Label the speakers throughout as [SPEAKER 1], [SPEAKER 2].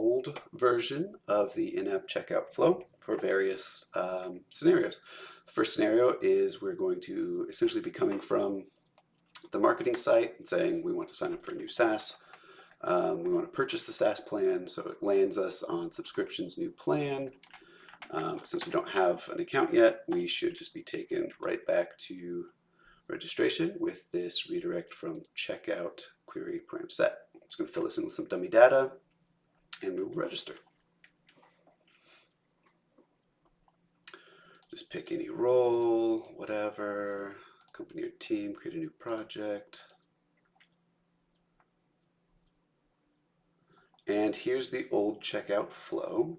[SPEAKER 1] old version of the in-app checkout flow for various scenarios. The first scenario is we're going to essentially be coming from the marketing site and saying we want to sign up for a new SaaS. We want to purchase the SaaS plan, so it lands us on subscription's new plan. Since we don't have an account yet, we should just be taken right back to registration with this redirect from checkout query param set. I'm just going to fill this in with some dummy data and we will register. Just pick any role, whatever, company or team, create a new project. And here's the old checkout flow.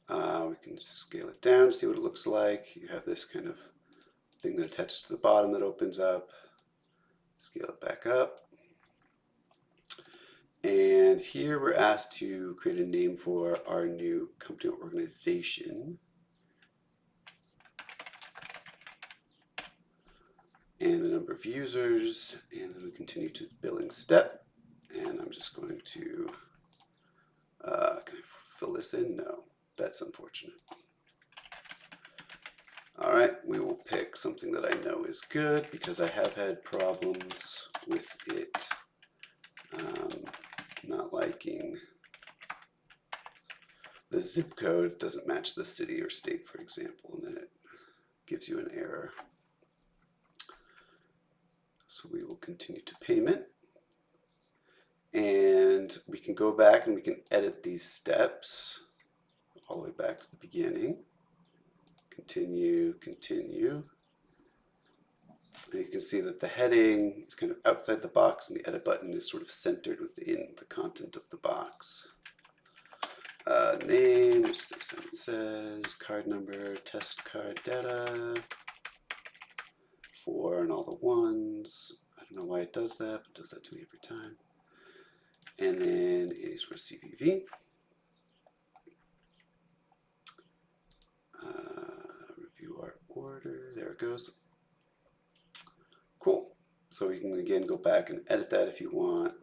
[SPEAKER 1] We can scale it down to see what it looks like. You have this kind of thing that attaches to the bottom that opens up. Scale it back up. And here we're asked to create a name for our new company or organization. And the number of users, and then we continue to the billing step. And I'm just going to, can I fill this in? No, that's unfortunate. All right, we will pick something that I know is good because I have had problems with it not liking the zip code doesn't match the city or state, for example, and then it gives you an error. So we will continue to payment. And we can go back and we can edit these steps all the way back to the beginning. Continue, continue. And you can see that the heading is kind of outside the box and the edit button is sort of centered within the content of the box. Name, which is what it says, card number, test card data, 4 and all the ones. I don't know why it does that, but it does that to me every time. And then it is for CVV. Review our order, there it goes. Cool. So you can again go back and edit that if you want.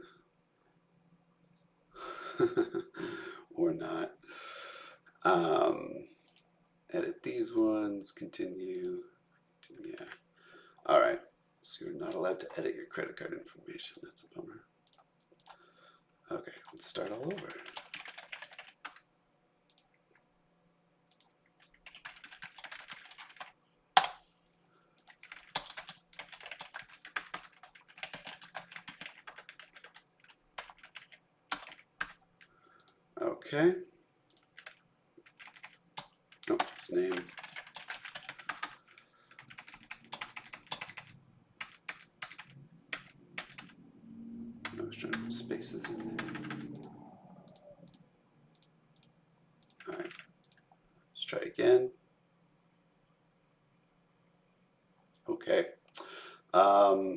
[SPEAKER 1] Or not. Edit these ones, continue. Yeah. All right. So you're not allowed to edit your credit card information. That's a bummer. Okay, let's start all over. Okay. Oh, its name. I was trying to put spaces in there. All right. Let's try again. Okay.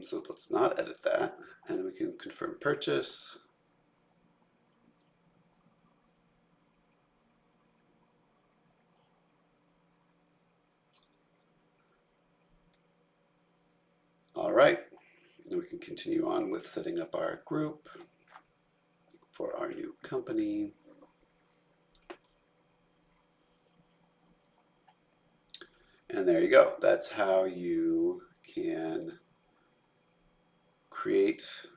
[SPEAKER 1] So let's not edit that, and we can confirm purchase. All right, and we can continue on with setting up our group for our new company. And there you go. That's how you can create,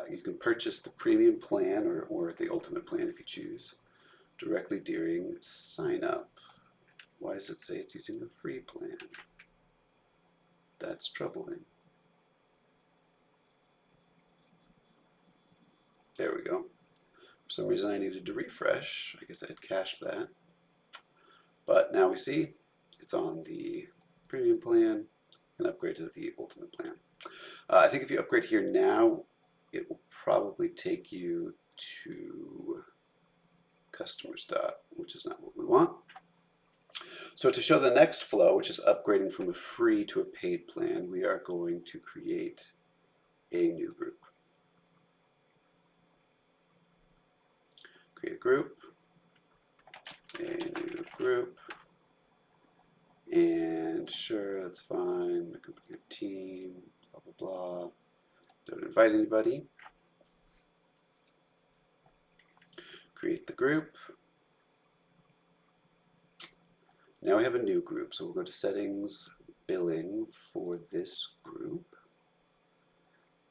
[SPEAKER 1] you can purchase the premium plan or the ultimate plan if you choose directly during sign up. Why does it say it's using the free plan? That's troubling. There we go. For some reason I needed to refresh. I guess I had cached that. But now we see it's on the premium plan and upgrade to the ultimate plan. I think if you upgrade here now, it will probably take you to customer stop, which is not what we want. So to show the next flow, which is upgrading from a free to a paid plan, we are going to create a new group. Create a group, and sure, that's fine. Company or team, blah, blah, blah. Don't invite anybody. create the group. Now we have a new group, so we'll go to settings, billing for this group.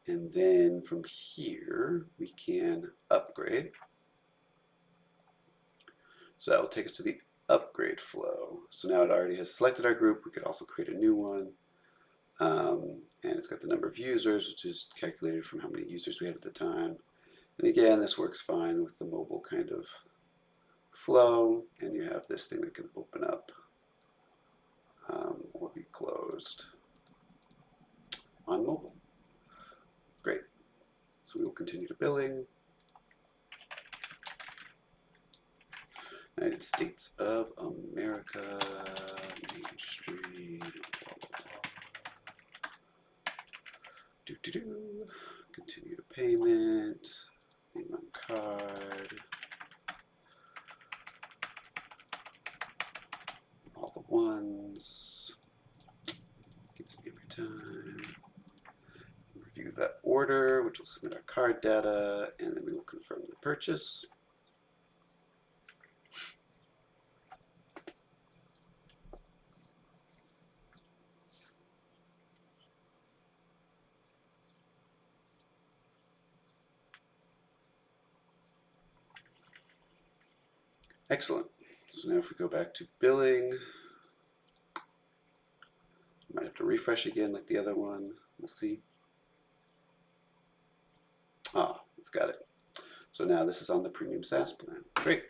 [SPEAKER 1] And then from here, we can upgrade. So that will take us to the upgrade flow. So now it already has selected our group. We could also create a new one. And it's got the number of users, which is calculated from how many users we had at the time. And again, this works fine with the mobile kind of flow. And you have this thing that can open up or be closed on mobile. Great. So we will continue to billing. United States of America, Main Street, blah, blah, blah. Continue to payment, name on card, all the ones, gets me every time. Review that order, which will submit our card data, and then we will confirm the purchase. Excellent. So now if we go back to billing, might have to refresh again like the other one. We'll see. Ah, it's got it. So now this is on the premium SaaS plan. Great.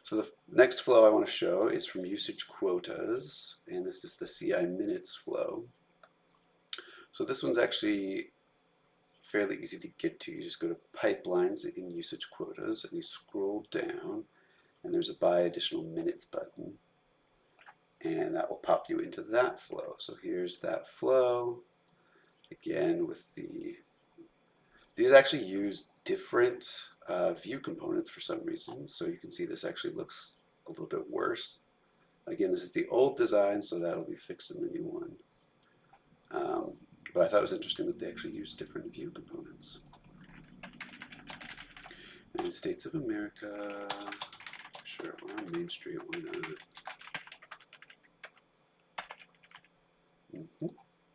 [SPEAKER 1] So the next flow I want to show is from usage quotas, and this is the CI minutes flow. So this one's actually fairly easy to get to. You just go to pipelines in usage quotas and you scroll down, and there's a buy additional minutes button, and that will pop you into that flow. So here's that flow again with these actually use different view components for some reason. So you can see this actually looks a little bit worse. Again, this is the old design, so that'll be fixed in the new one. But I thought it was interesting that they actually use different view components. United States of America. Sure, we're on Main Street, why not?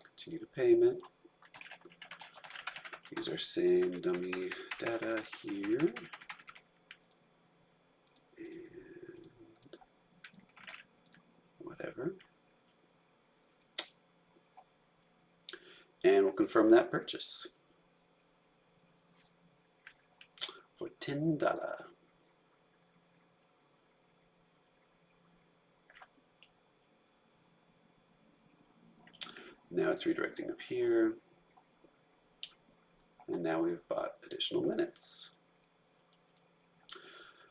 [SPEAKER 1] Continue to payment. Use our same dummy data here. And whatever. And we'll confirm that purchase for $10. Now it's redirecting up here. And now we've bought additional minutes.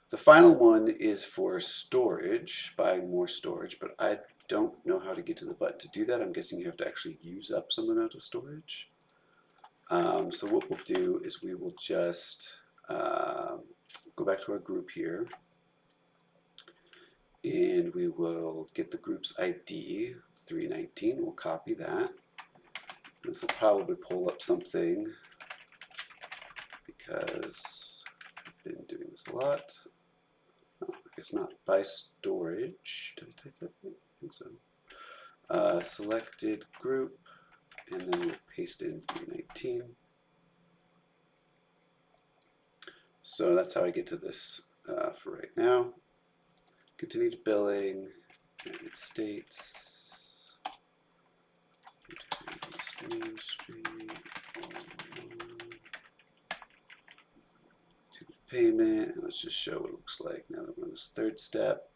[SPEAKER 1] The final one is for storage, buying more storage, but I don't know how to get to the button to do that. I'm guessing you have to actually use up some amount of storage. So what we'll do is we will just go back to our group here, and we will get the group's ID, 319. We'll copy that. This will probably pull up something because I've been doing this a lot. Oh, I guess not. By storage. Did I type that right? I think so. Selected group, and then we'll paste in 319. So that's how I get to this for right now. Continue to billing, United States, Main Street, to payment, and let's just show what it looks like now that we're on this third step.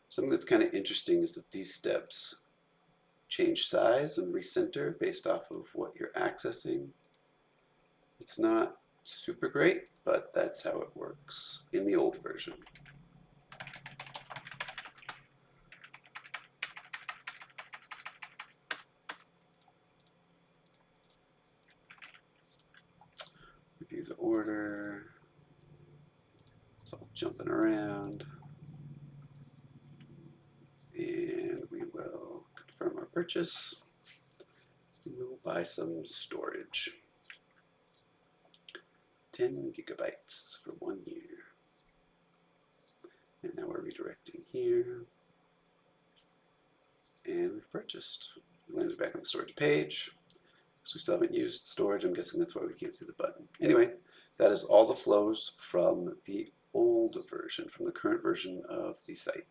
[SPEAKER 1] Something that's kind of interesting is that these steps change size and recenter based off of what you're accessing. It's not super great, but that's how it works in the old version. Review the order. It's all jumping around. And we will confirm our purchase. And we will buy some storage. 10 gigabytes for 1 year. And now we're redirecting here. And we've purchased. We landed back on the storage page. So we still haven't used storage. I'm guessing that's why we can't see the button. Anyway, that is all the flows from the old version, from the current version of the site.